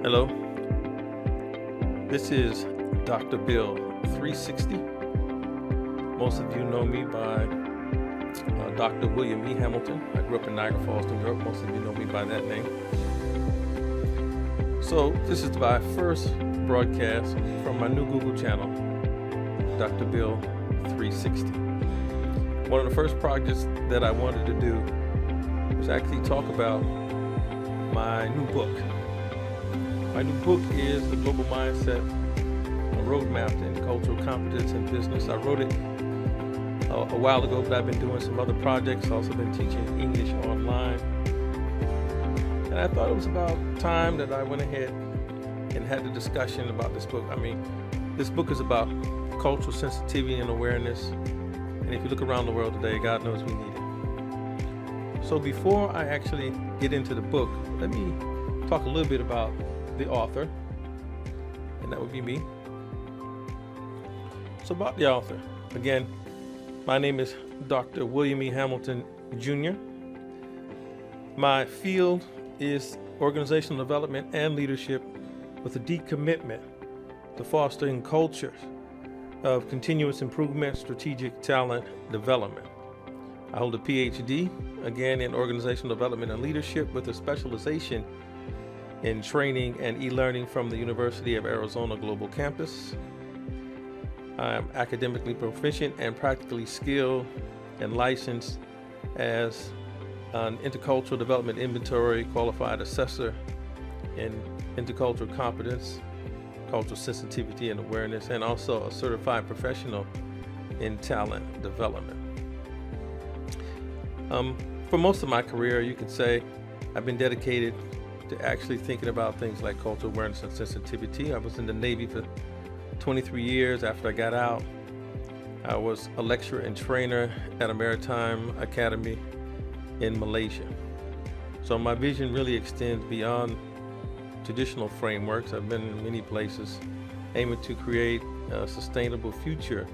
Hello, this is Dr. Bill 360. Most of you know me by Dr. William E. Hamilton. I grew up in Niagara Falls, New York. Most of you know me by that name. So this is my first broadcast from my new Google channel, Dr. Bill 360. One of the first projects that I wanted to do was actually talk about my new book. My new book is The Global Mindset, a Roadmap to Intercultural Competence in Business. I wrote it a while ago, but I've been doing some other projects. I've also been teaching English online. And I thought it was about time that I went ahead and had a discussion about this book. I mean, this book is about cultural sensitivity and awareness. And if you look around the world today, God knows we need it. So before I actually get into the book, let me talk a little bit about the author, and that would be me. So about the author, again, my name is Dr. William E. Hamilton, Jr. My field is organizational development and leadership with a deep commitment to fostering cultures of continuous improvement, strategic talent development. I hold a PhD, again, in organizational development and leadership with a specialization in training and e-learning from the University of Arizona Global Campus. I am academically proficient and practically skilled and licensed as an intercultural development inventory qualified assessor in intercultural competence, cultural sensitivity and awareness, and also a certified professional in talent development. For most of my career, you could say I've been dedicated to actually thinking about things like cultural awareness and sensitivity. I was in the Navy for 23 years. After I got out, I was a lecturer and trainer at a maritime academy in Malaysia. So my vision really extends beyond traditional frameworks. I've been in many places aiming to create a sustainable future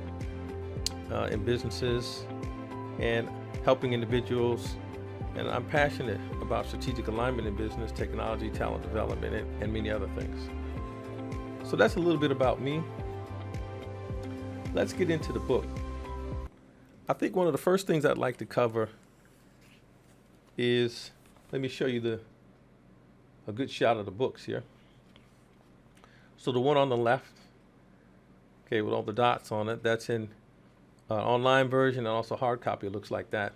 in businesses and helping individuals. And I'm passionate about strategic alignment in business, technology, talent development, and many other things. So that's a little bit about me. Let's get into the book. I think one of the first things I'd like to cover is, let me show you a good shot of the books here. So the one on the left, okay, with all the dots on it, that's in online version and also hard copy. It looks like that.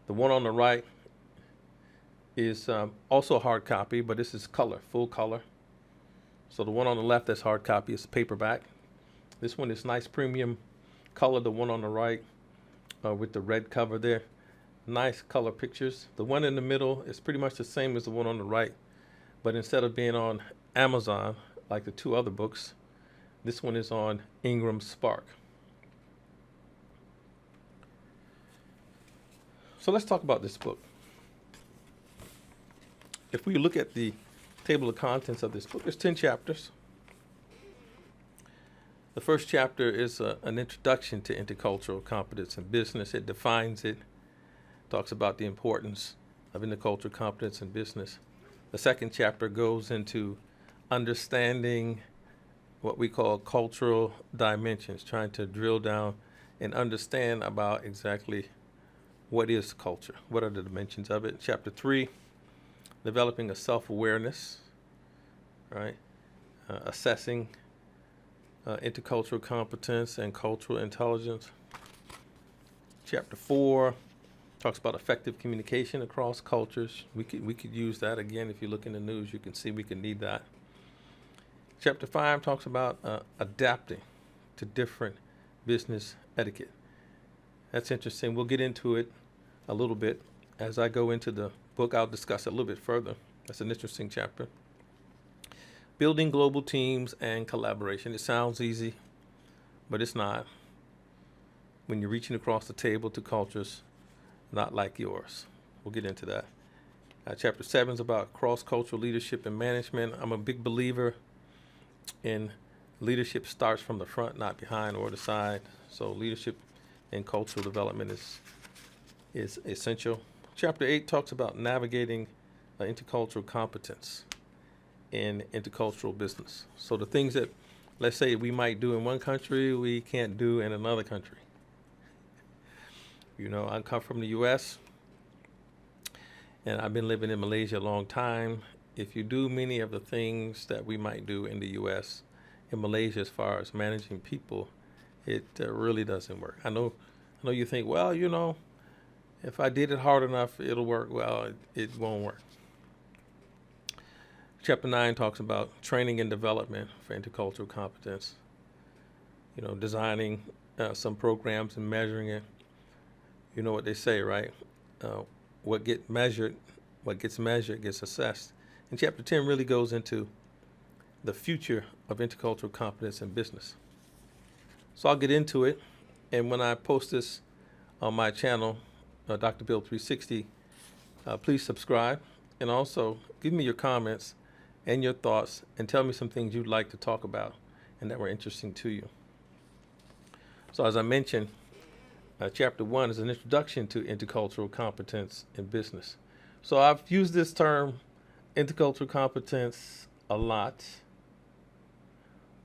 The one on the right is also hard copy, but this is color, full color. So the one on the left that's hard copy is paperback. This one is nice premium color. The one on the right with the red cover there, nice color pictures. The one in the middle is pretty much the same as the one on the right, but instead of being on Amazon like the two other books, this one is on Ingram Spark. So let's talk about this book. If we look at the table of contents of this book, there's 10 chapters. The first chapter is an introduction to intercultural competence in business. It defines it, talks about the importance of intercultural competence in business. The second chapter goes into understanding what we call cultural dimensions, trying to drill down and understand about exactly what is culture? What are the dimensions of it? Chapter 3, developing a self-awareness, right? Assessing intercultural competence and cultural intelligence. Chapter 4 talks about effective communication across cultures. We could use that again. If you look in the news, you can see we can need that. Chapter 5 talks about adapting to different business etiquette. That's interesting. We'll get into it a little bit. As I go into the book, I'll discuss it a little bit further. That's an interesting chapter. Building global teams and collaboration. It sounds easy, but it's not. When you're reaching across the table to cultures not like yours. We'll get into that. Chapter 7 is about cross-cultural leadership and management. I'm a big believer in leadership starts from the front, not behind or the side. So leadership and cultural development is essential. Chapter 8 talks about navigating intercultural competence. in intercultural business. So the things that, let's say, we might do in one country, we can't do in another country. You know, I come from the U.S., and I've been living in Malaysia a long time. If you do many of the things that we might do in the U.S., in Malaysia, as far as managing people, it really doesn't work. I know you think, well, you know, if I did it hard enough, it'll work. Well, it won't work. Chapter 9 talks about training and development for intercultural competence. You know, designing some programs and measuring it. You know what they say, right? What gets measured gets assessed. And chapter 10 really goes into the future of intercultural competence in business. So I'll get into it. And when I post this on my channel, Dr. Bill 360, please subscribe. And also give me your comments and your thoughts and tell me some things you'd like to talk about and that were interesting to you. So as I mentioned, chapter 1 is an introduction to intercultural competence in business. So I've used this term, intercultural competence, a lot.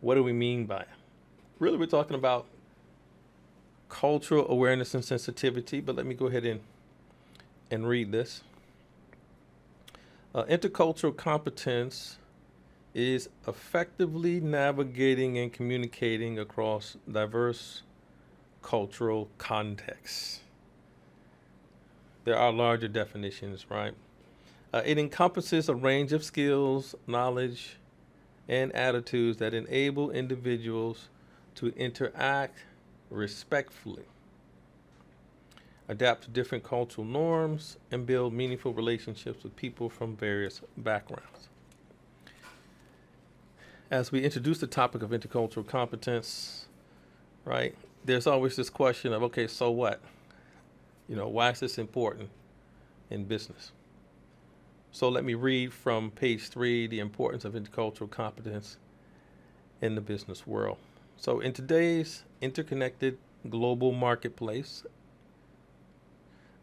What do we mean by it? Really, we're talking about cultural awareness and sensitivity, but let me go ahead and read this. Intercultural competence is effectively navigating and communicating across diverse cultural contexts. There are larger definitions, right? It encompasses a range of skills, knowledge, and attitudes that enable individuals to interact respectfully, adapt to different cultural norms, and build meaningful relationships with people from various backgrounds. As we introduce the topic of intercultural competence, right, there's always this question of, okay, so what? You know, why is this important in business? So let me read from page 3, the importance of intercultural competence in the business world. So in today's interconnected global marketplace,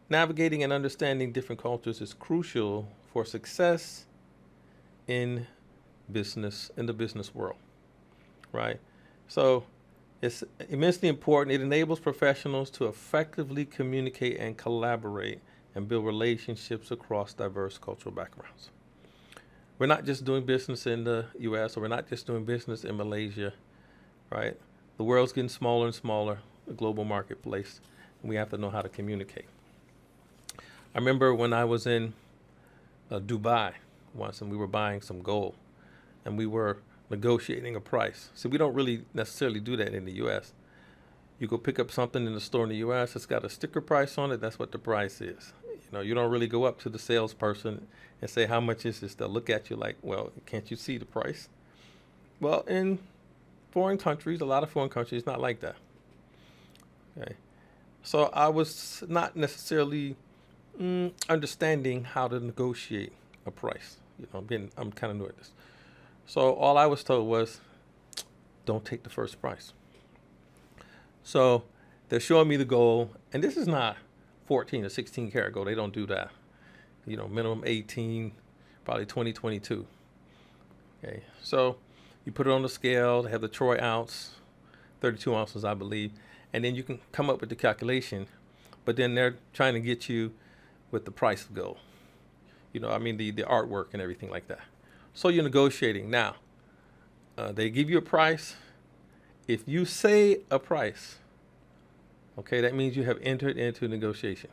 navigating and understanding different cultures is crucial for success in business, in the business world, right? So it's immensely important. It enables professionals to effectively communicate and collaborate and build relationships across diverse cultural backgrounds. We're not just doing business in the U.S., or we're not just doing business in Malaysia, right? The world's getting smaller and smaller, the global marketplace, and we have to know how to communicate. I remember when I was in Dubai once, and we were buying some gold, and we were negotiating a price. So we don't really necessarily do that in the U.S. You go pick up something in the store in the U.S., it's got a sticker price on it, that's what the price is. You know, you don't really go up to the salesperson and say, how much is this? They'll look at you like, well, can't you see the price? Well, in foreign countries, a lot of foreign countries, it's not like that. Okay. So I was not necessarily understanding how to negotiate a price. You know, I'm kind of new at this. So all I was told was, don't take the first price. So they're showing me the gold, and this is not 14 or 16 karat gold. They don't do that. You know, minimum 18, probably 20, 22. Okay, so you put it on the scale. They have the troy ounce, 32 ounces, I believe, and then you can come up with the calculation. But then they're trying to get you with the price of gold. You know, I mean the artwork and everything like that. So you're negotiating. Now, they give you a price. If you say a price, okay, that means you have entered into negotiation.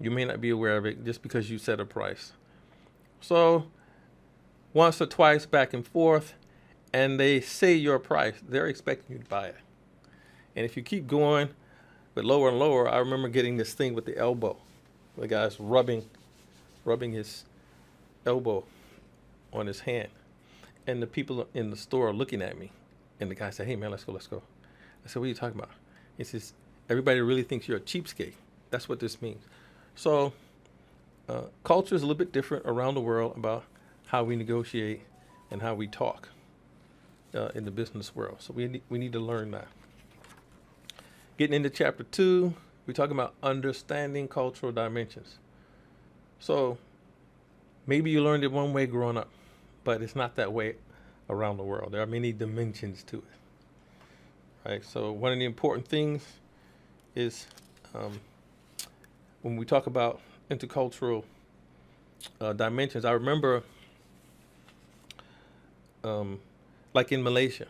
You may not be aware of it just because you set a price. So once or twice back and forth, and they say your price, they're expecting you to buy it. And if you keep going with lower and lower, I remember getting this thing with the elbow. The guy's rubbing his elbow on his hand. And the people in the store are looking at me. And the guy said, hey, man, let's go. I said, what are you talking about? He says, everybody really thinks you're a cheapskate. That's what this means. So culture is a little bit different around the world about how we negotiate and how we talk in the business world. So we need to learn that. Getting into chapter 2, we're talking about understanding cultural dimensions. So maybe you learned it one way growing up. but it's not that way around the world. There are many dimensions to it, right? So one of the important things is when we talk about intercultural dimensions, I remember like in Malaysia.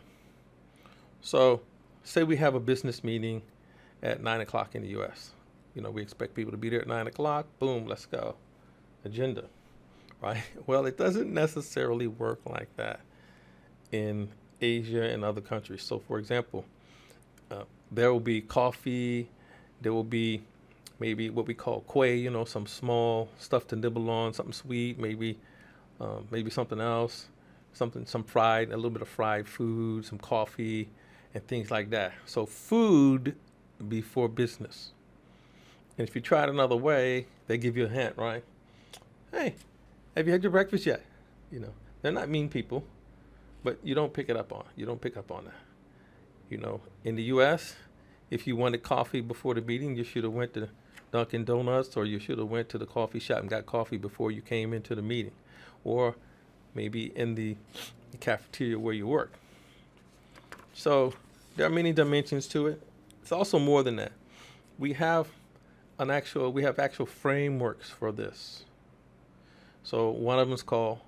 So say we have a business meeting at 9 o'clock in the U.S. We expect people to be there at 9 o'clock. Boom, let's go. Agenda, right? Well, it doesn't necessarily work like that in Asia and other countries. So, for example, there will be coffee. There will be maybe what we call kueh, some small stuff to nibble on, something sweet, maybe something else, some fried, a little bit of fried food, some coffee, and things like that. So food before business. And if you try it another way, they give you a hint, right? Hey, have you had your breakfast yet? They're not mean people, but you don't pick up on that. In the U.S., if you wanted coffee before the meeting, you should have went to Dunkin' Donuts, or you should have went to the coffee shop and got coffee before you came into the meeting, or maybe in the cafeteria where you work. So there are many dimensions to it. It's also more than that. We have actual frameworks for this. So one of them is called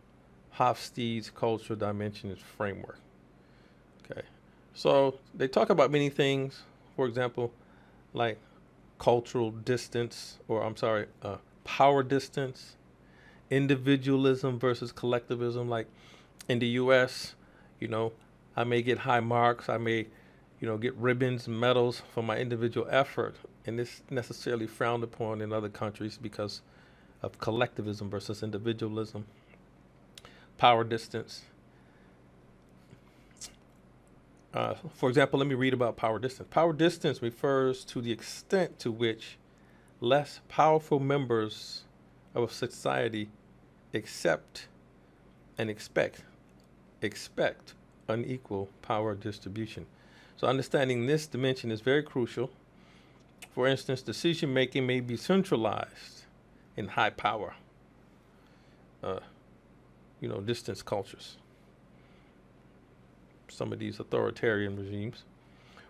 Hofstede's Cultural Dimensions Framework. Okay. So they talk about many things, for example, like cultural distance, power distance, individualism versus collectivism. Like in the U.S., I may get high marks. I may, get ribbons and medals for my individual effort. And this necessarily frowned upon in other countries because of collectivism versus individualism. Power distance. For example, let me read about power distance. Power distance refers to the extent to which less powerful members of a society accept and expect unequal power distribution. So understanding this dimension is very crucial. For instance, decision making may be centralized in high power, distance cultures, some of these authoritarian regimes.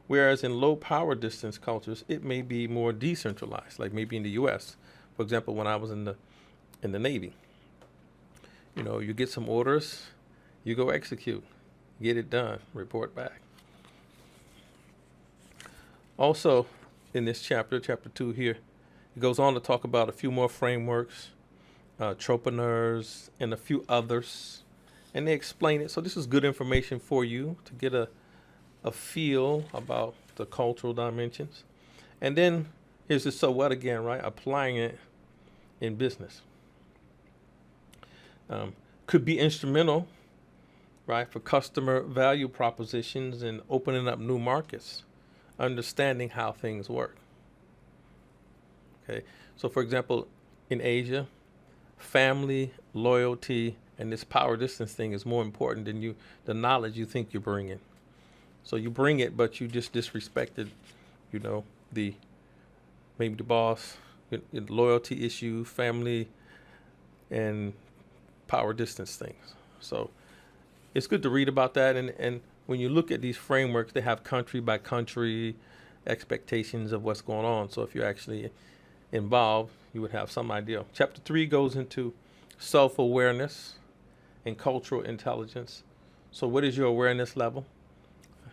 Whereas in low power distance cultures, it may be more decentralized, like maybe in the U.S. For example, when I was in the Navy, you get some orders, you go execute, get it done, report back. Also, in this chapter 2 here, it goes on to talk about a few more frameworks, entrepreneurs, and a few others, and they explain it. So this is good information for you to get a feel about the cultural dimensions. And then here's the so what again, right? Applying it in business. Could be instrumental, right, for customer value propositions and opening up new markets, understanding how things work. Okay, so for example, in Asia, family, loyalty, and this power distance thing is more important than the knowledge you think you're bringing. So you bring it, but you just disrespected, maybe the boss, loyalty issue, family, and power distance things. So it's good to read about that. And when you look at these frameworks, they have country by country expectations of what's going on. So if you're actually involved, you would have some idea. Chapter 3 goes into self-awareness and cultural intelligence. So what is your awareness level?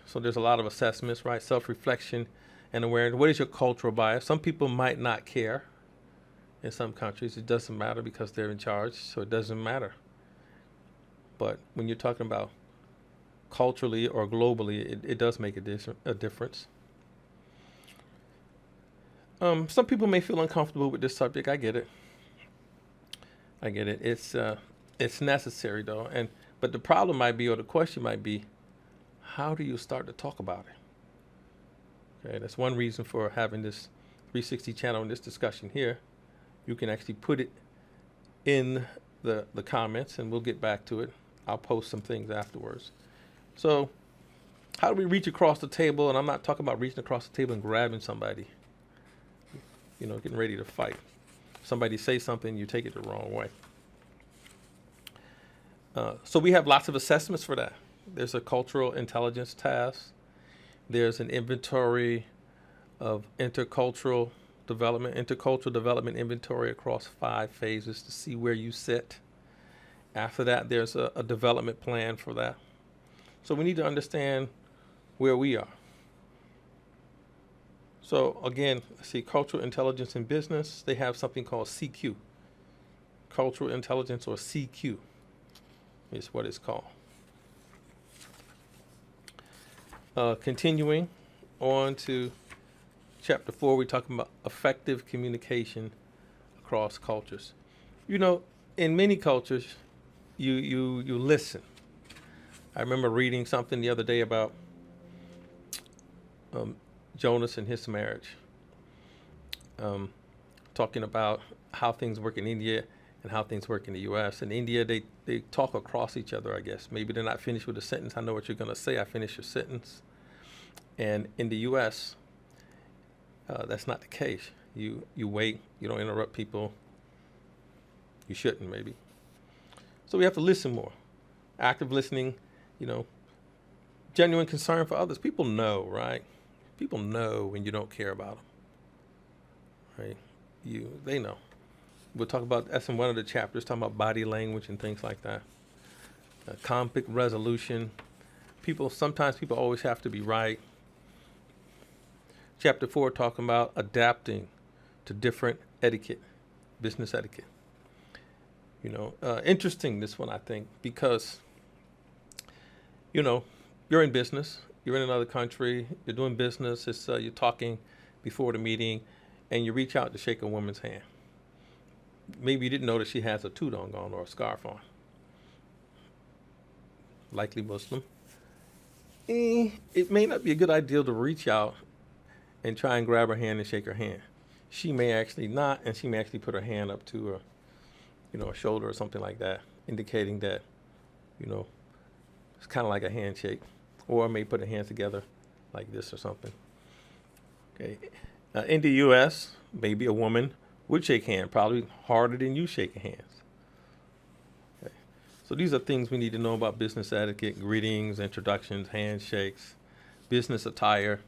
So there's a lot of assessments, right? Self-reflection and awareness. What is your cultural bias? Some people might not care. In some countries, it doesn't matter because they're in charge, so it doesn't matter. But when you're talking about culturally or globally, it does make a difference. Some people may feel uncomfortable with this subject. I get it. It's necessary though, but the problem might be, or the question might be, how do you start to talk about it? Okay, that's one reason for having this 360 channel and this discussion here. You can actually put it in the comments, and we'll get back to it. I'll post some things afterwards. So how do we reach across the table? And I'm not talking about reaching across the table and grabbing somebody, getting ready to fight. Somebody say something, you take it the wrong way. So we have lots of assessments for that. There's a cultural intelligence task. There's an inventory of intercultural development inventory across 5 phases to see where you sit. After that, there's a development plan for that. So we need to understand where we are. So again, see, cultural intelligence in business, they have something called CQ. Cultural intelligence, or CQ, is what it's called. Continuing on to chapter 4, we're talking about effective communication across cultures. You know, in many cultures, you listen. I remember reading something the other day about Jonas and his marriage, talking about how things work in India and how things work in the U.S. In India, they talk across each other, I guess. Maybe they're not finished with a sentence. I know what you're going to say. I finish your sentence. And in the U.S., that's not the case. You wait. You don't interrupt people. You shouldn't, maybe. So we have to listen more. Active listening, genuine concern for others. People know, right? People know when you don't care about them, right? They know. We'll talk about that's in one of the chapters, talking about body language and things like that. Conflict resolution. Sometimes people always have to be right. Chapter 4, talking about adapting to different etiquette, business etiquette. Interesting, this one, I think, because, you're in business, you're in another country, you're doing business, you're talking before the meeting, and you reach out to shake a woman's hand. Maybe you didn't know that she has a tudong on or a scarf on. Likely Muslim. It may not be a good idea to reach out and try and grab her hand and shake her hand. She may actually not, and she may actually put her hand up to her, a shoulder or something like that, indicating that, it's kind of like a handshake. Or may put her hands together like this or something. Okay. In the U.S., maybe a woman would shake hands, probably harder than you shaking hands. Okay. So these are things we need to know about business etiquette: greetings, introductions, handshakes, business attire.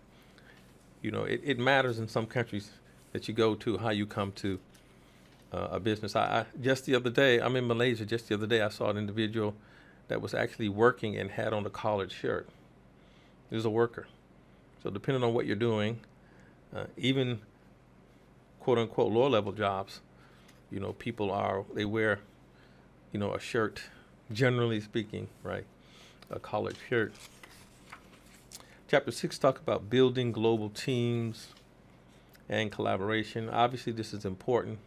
It matters in some countries that you go to, how you come to a business. Just the other day, I'm in Malaysia. Just the other day, I saw an individual that was actually working and had on a collared shirt. He was a worker. So depending on what you're doing, even quote-unquote lower-level jobs, people they wear, a shirt, generally speaking, right, a collared shirt. Chapter 6 talk about building global teams and collaboration. Obviously, this is important.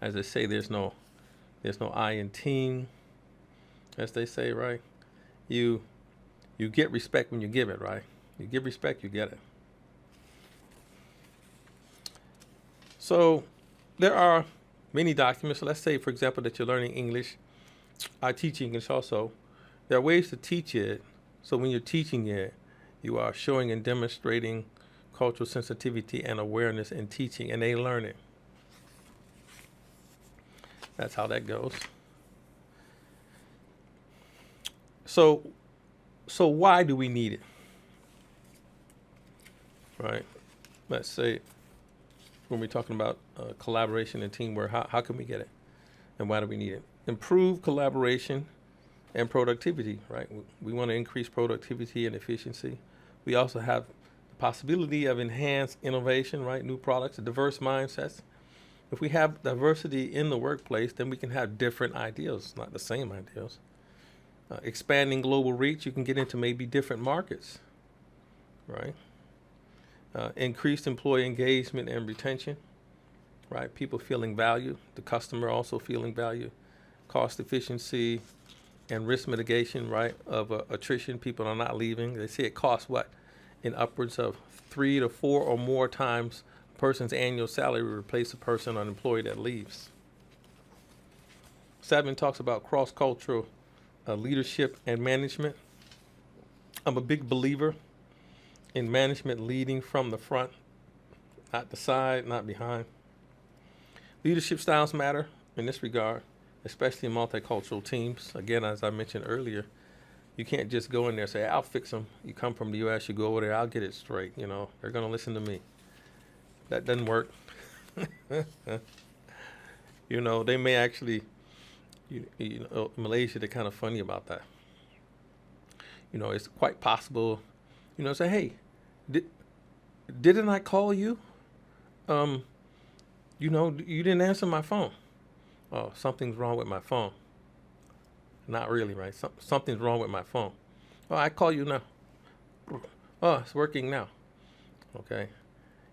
As they say, there's no I in team, as they say, right? You get respect when you give it, right? You give respect, you get it. So there are many documents. So let's say, for example, that you're learning English. I teach English also. There are ways to teach it. So when you're teaching it, you are showing and demonstrating cultural sensitivity and awareness in teaching, and they learn it. That's how that goes. So why do we need it? Right? Let's say when we're talking about collaboration and teamwork, how can we get it? And why do we need it? Improve collaboration and productivity, right? We want to increase productivity and efficiency. We also have the possibility of enhanced innovation, right? New products, diverse mindsets. If we have diversity in the workplace, then we can have different ideas, not the same ideas. Expanding global reach, you can get into maybe different markets, right? Increased employee engagement and retention, right? People feeling value, the customer also feeling value. Cost efficiency and risk mitigation, right, of attrition. People are not leaving. They say it costs what? In upwards of 3 to 4 or more times a person's annual salary to replace a person or an employee that leaves. 7 talks about cross-cultural leadership and management. I'm a big believer in management leading from the front, not the side, not behind. Leadership styles matter in this regard. especially in multicultural teams. Again, as I mentioned earlier, you can't just go in there and say, I'll fix them. You come from the U.S., you go over there, I'll get it straight. They're going to listen to me. That doesn't work. They may actually, Malaysia, they're kind of funny about that. It's quite possible, say, hey, didn't I call you? You didn't answer my phone. Oh, something's wrong with my phone. Not really, right? Something's wrong with my phone. Oh, I call you now. Oh, it's working now. Okay.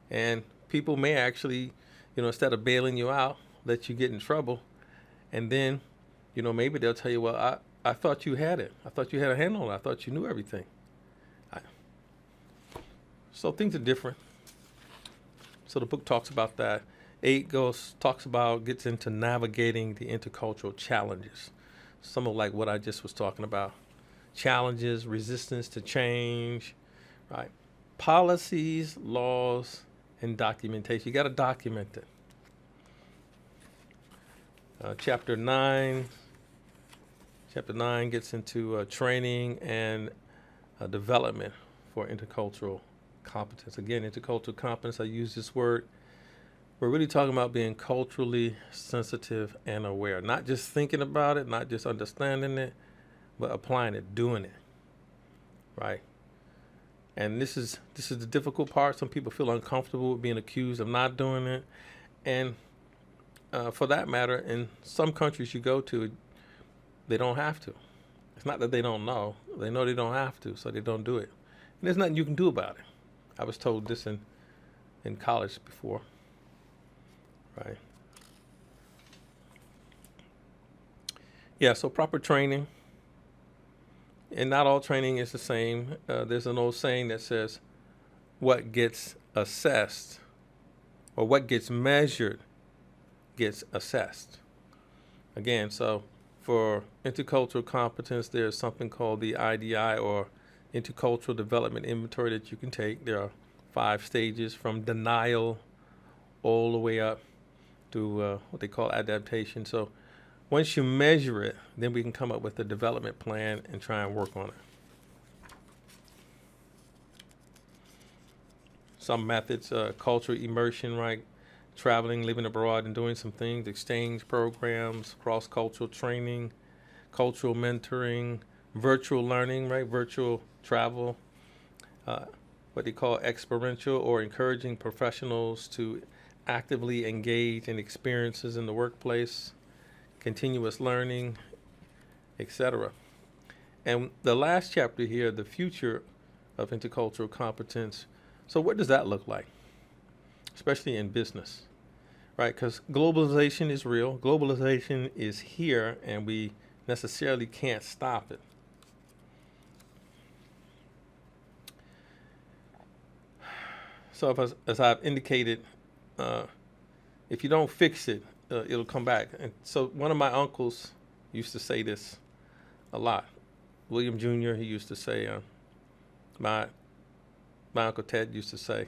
And people may actually, instead of bailing you out, let you get in trouble. And then, maybe they'll tell you, well, I thought you had it. I thought you had a handle on it. I thought you knew everything. So things are different. So the book talks about that. 8 gets into navigating the intercultural challenges. Some of like what I just was talking about. Challenges, resistance to change, right? Policies, laws, and documentation. You got to document it. Chapter 9 gets into training and development for intercultural competence. Again, intercultural competence, I use this word. We're really talking about being culturally sensitive and aware. Not just thinking about it, not just understanding it, but applying it, doing it, right? And this is the difficult part. Some people feel uncomfortable with being accused of not doing it. And for that matter, in some countries you go to, they don't have to. It's not that they don't know. They know they don't have to, so they don't do it. And there's nothing you can do about it. I was told this in college before, right? Yeah, so proper training. And not all training is the same. There's an old saying that says, what gets assessed or what gets measured gets assessed. Again, so for intercultural competence, there's something called the IDI, or Intercultural Development Inventory, that you can take. There are 5 stages from denial all the way up to what they call adaptation. So once you measure it, then we can come up with a development plan and try and work on it. Some methods, cultural immersion, right? Traveling, living abroad and doing some things, exchange programs, cross-cultural training, cultural mentoring, virtual learning, right? Virtual travel, what they call experiential, or encouraging professionals to actively engage in experiences in the workplace, continuous learning, etc. And the last chapter here, the future of intercultural competence. So what does that look like, especially in business, right? Because globalization is real. Globalization is here, and we necessarily can't stop it. So as I've indicated, if you don't fix it, it'll come back. And so one of my uncles used to say this a lot. William Jr., he used to say, my Uncle Ted used to say,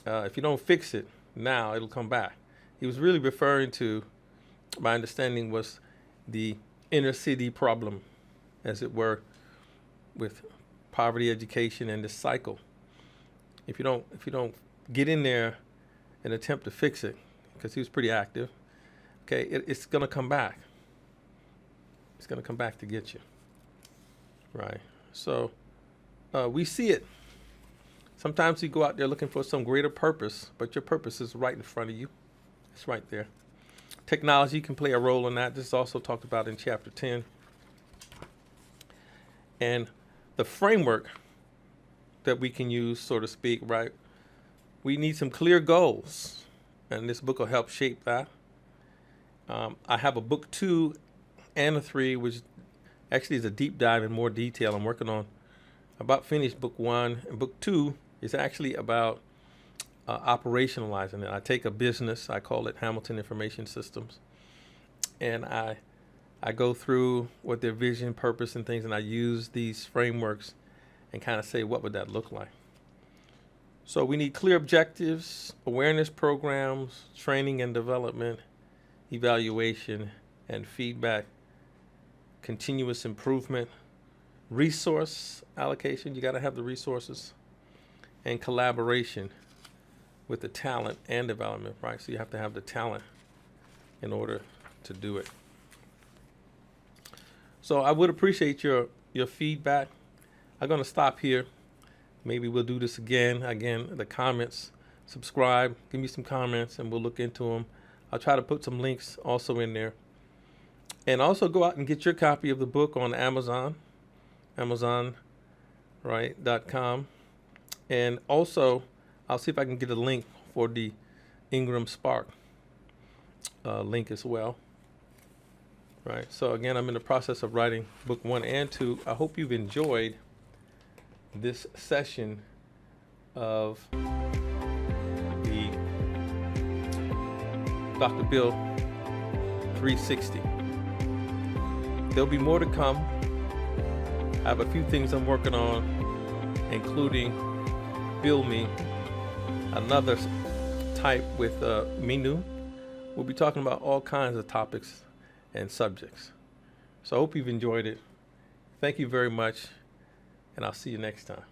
if you don't fix it now, it'll come back. He was really referring to, my understanding was, the inner city problem, as it were, with poverty, education, and this cycle. If you don't get in there and attempt to fix it, because he was pretty active, okay, it's going to come back. It's going to come back to get you, right? So we see it. Sometimes you go out there looking for some greater purpose, but your purpose is right in front of you. It's right there. Technology can play a role in that. This is also talked about in chapter 10. And the framework that we can use, so to speak, right? We need some clear goals, and this book will help shape that. I have a book 2 and a 3, which actually is a deep dive in more detail. I'm working on about finished book 1, and book 2 is actually about operationalizing it. I take a business, I call it Hamilton Information Systems, and I go through what their vision, purpose, and things, and I use these frameworks and kind of say, what would that look like? So we need clear objectives, awareness programs, training and development, evaluation, and feedback, continuous improvement, resource allocation, you got to have the resources, and collaboration with the talent and development, right? So you have to have the talent in order to do it. So I would appreciate your feedback. I'm going to stop here. Maybe we'll do this again. Again, the comments, subscribe, give me some comments, and we'll look into them. I'll try to put some links also in there. And also go out and get your copy of the book on Amazon, right.com. And also, I'll see if I can get a link for the Ingram Spark link as well. Right. So again, I'm in the process of writing book 1 and 2. I hope you've enjoyed this session of the Dr. Bill 360. There'll be more to come. I have a few things I'm working on, including Bill Me, another type with Minu. We'll be talking about all kinds of topics and subjects. So I hope you've enjoyed it. Thank you very much, and I'll see you next time.